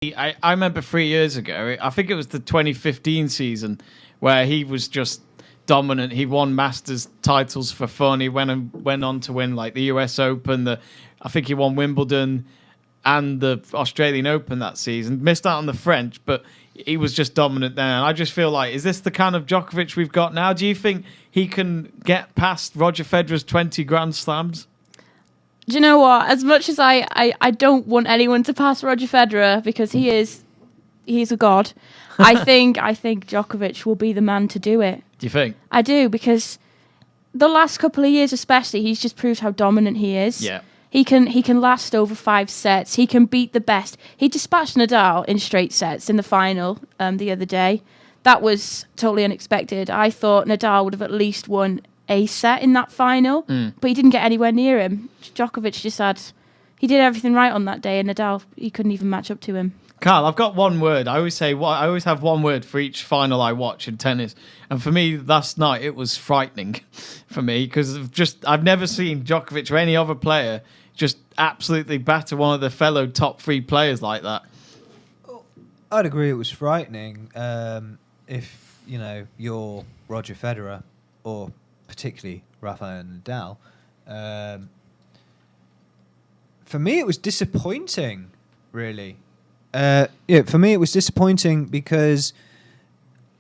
I remember 3 years ago, I think it was the 2015 season, where he was just dominant. He won Masters titles for fun. He went on to win like the US Open. I think he won Wimbledon and the Australian Open that season. Missed out on the French, but he was just dominant then. And I just feel like, is this the kind of Djokovic we've got now? Do you think he can get past Roger Federer's 20 Grand Slams? Do you know what? As much as I don't want anyone to pass Roger Federer because he's a god, I think Djokovic will be the man to do it. Do you think? I do, because the last couple of years especially, he's just proved how dominant he is. Yeah. He can last over 5 sets. He can beat the best. He dispatched Nadal in straight sets in the final the other day. That was totally unexpected. I thought Nadal would have at least won a set in that final, but he didn't get anywhere near him. Djokovic he did everything right on that day, and Nadal, he couldn't even match up to him. Carl, I've got one word. I always have one word for each final I watch in tennis. And for me, last night, it was frightening for me because I've never seen Djokovic or any other player just absolutely batter one of the fellow top 3 players like that. I'd agree it was frightening. If, you're Roger Federer or particularly Rafael Nadal. For me, it was disappointing, really. For me, it was disappointing because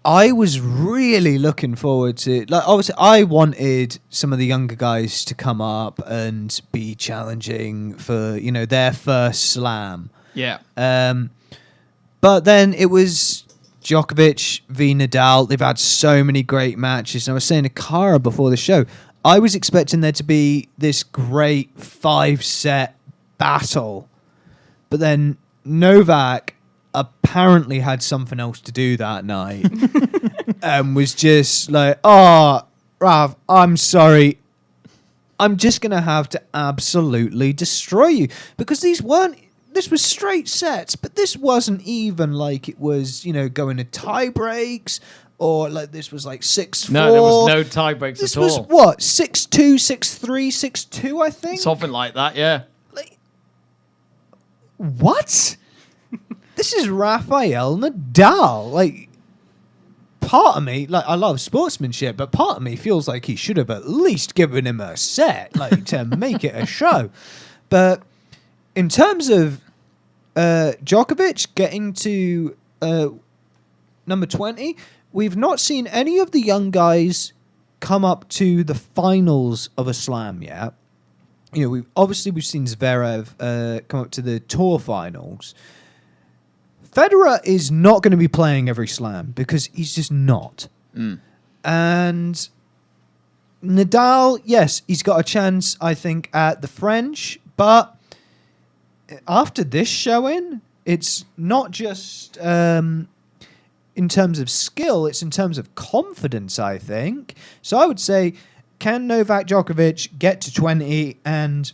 I was really looking forward to... obviously, I wanted some of the younger guys to come up and be challenging for, their first slam. Yeah. But then it was Djokovic v Nadal. They've had so many great matches. And I was saying to Kara before the show, I was expecting there to be this great 5-set battle. But then Novak apparently had something else to do that night and was just like, Rav, I'm sorry. I'm just going to have to absolutely destroy you. Because this was straight sets, but this wasn't even like it was, going to tie breaks or like this was like 6-4. No, there was no tie breaks at all. This was what? 6-2, 6-3, 6-2, I think? Something like that, yeah. What? This is Rafael Nadal. Part of me, I love sportsmanship, but part of me feels like he should have at least given him a set, to make it a show. But in terms of Djokovic getting to number 20, we've not seen any of the young guys come up to the finals of a slam yet. We've seen Zverev come up to the tour finals. Federer is not going to be playing every slam because he's just not. And Nadal, yes, he's got a chance, I think, at the French, but after this showing, it's not just in terms of skill, it's in terms of confidence, I think. So I would say, can Novak Djokovic get to 20 and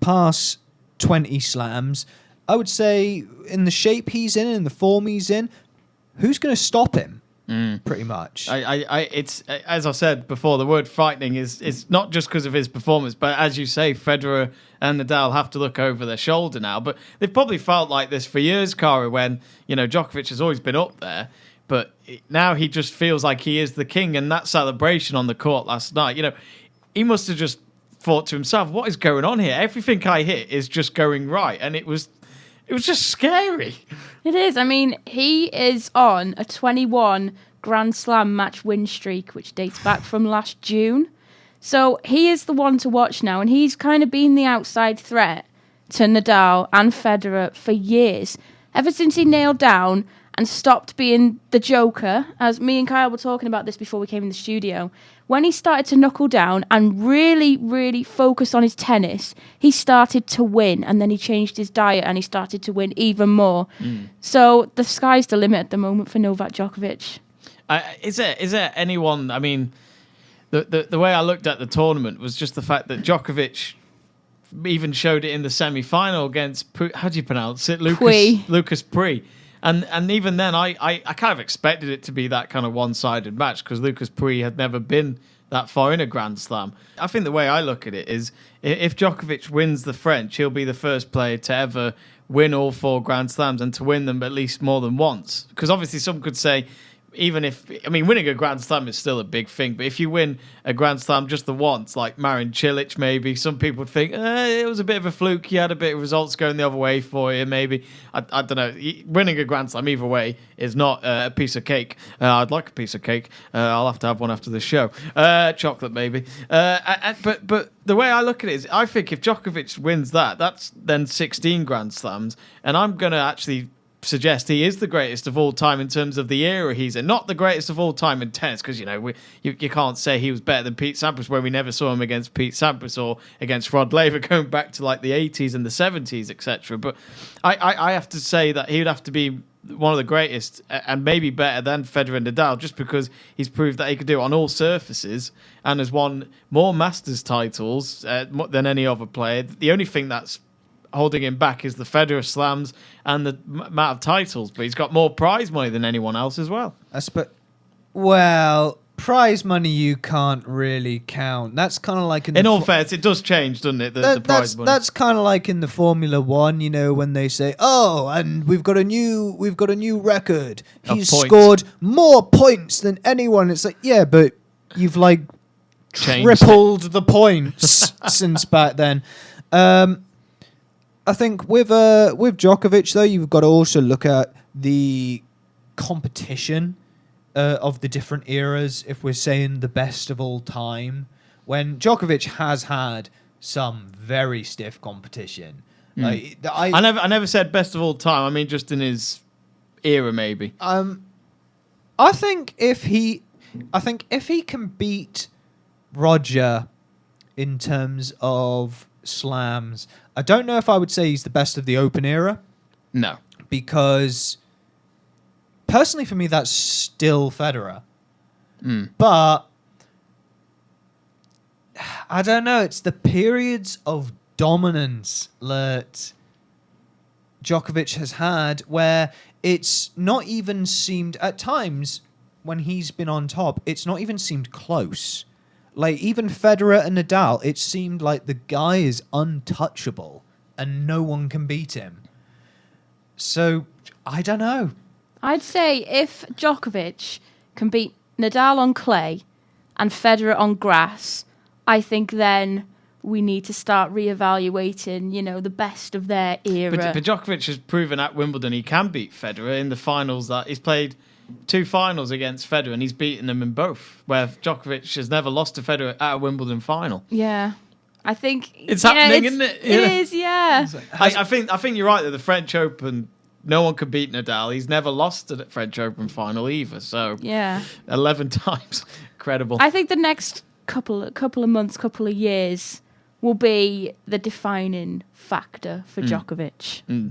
pass 20 slams? I would say in the shape he's in, in the form he's in, who's going to stop him? Pretty much. It's as I said before, the word frightening is not just because of his performance, but as you say, Federer and Nadal have to look over their shoulder now. But they've probably felt like this for years, Kara, when Djokovic has always been up there, but now he just feels like he is the king. And that celebration on the court last night, he must have just thought to himself, "What is going on here? Everything I hit is just going right," and it was just scary. It is. I mean, he is on a 21 Grand Slam match win streak, which dates back from last June. So he is the one to watch now, and he's kind of been the outside threat to Nadal and Federer for years. Ever since he nailed down and stopped being the joker, as me and Kyle were talking about this before we came in the studio, when he started to knuckle down and really, really focus on his tennis, he started to win, and then he changed his diet and he started to win even more. So the sky's the limit at the moment for Novak Djokovic. Is there anyone, I mean, the way I looked at the tournament was just the fact that Djokovic even showed it in the semi-final against, how do you pronounce it? Lucas Pouille. And even then, I kind of expected it to be that kind of one-sided match because Lucas Pouille had never been that far in a Grand Slam. I think the way I look at it is if Djokovic wins the French, he'll be the first player to ever win all 4 Grand Slams and to win them at least more than once. Because obviously some could say, winning a Grand Slam is still a big thing, but if you win a Grand Slam just the once, like Marin Cilic, maybe, some people would think, it was a bit of a fluke, you had a bit of results going the other way for you, maybe. I don't know. Winning a Grand Slam either way is not a piece of cake. I'd like a piece of cake. I'll have to have one after the show. Chocolate, maybe. But the way I look at it is, I think if Djokovic wins that, that's then 16 Grand Slams, and I'm going to actually suggest he is the greatest of all time in terms of the era he's in. Not the greatest of all time in tennis, because you can't say he was better than Pete Sampras when we never saw him against Pete Sampras or against Rod Laver going back to like the 80s and the 70s, etc. But I have to say that he would have to be one of the greatest and maybe better than Federer and Nadal, just because he's proved that he could do it on all surfaces and has won more Masters titles than any other player. The only thing that's holding him back is the Federer slams and the amount of titles, but he's got more prize money than anyone else as well. Well, prize money you can't really count. That's kind of like in all fairness, it does change, doesn't it? The prize money. That's kind of like in the Formula One, when they say, "Oh, and we've got a new record. He's scored more points than anyone." It's like, yeah, but you've like tripled the points since back then. I think with Djokovic, though, you've got to also look at the competition of the different eras. If we're saying the best of all time, when Djokovic has had some very stiff competition. I never said best of all time. I mean, just in his era, maybe. I think if he can beat Roger in terms of slams, I don't know if I would say he's the best of the Open era. No. Because personally for me, that's still Federer. But I don't know. It's the periods of dominance that Djokovic has had where it's not even seemed, at times when he's been on top, it's not even seemed close. Like, even Federer and Nadal, it seemed like the guy is untouchable and no one can beat him. So, I don't know. I'd say if Djokovic can beat Nadal on clay and Federer on grass, I think then we need to start reevaluating, the best of their era. But Djokovic has proven at Wimbledon he can beat Federer in the finals. That he's played 2 finals against Federer and he's beaten them in both, where Djokovic has never lost to Federer at a Wimbledon final. Yeah. I think it's happening, isn't it? It is, yeah. I think you're right that the French Open, no one could beat Nadal. He's never lost at the French Open final either. So yeah, 11 times, incredible. I think the next couple of months, couple of years will be the defining factor for Djokovic.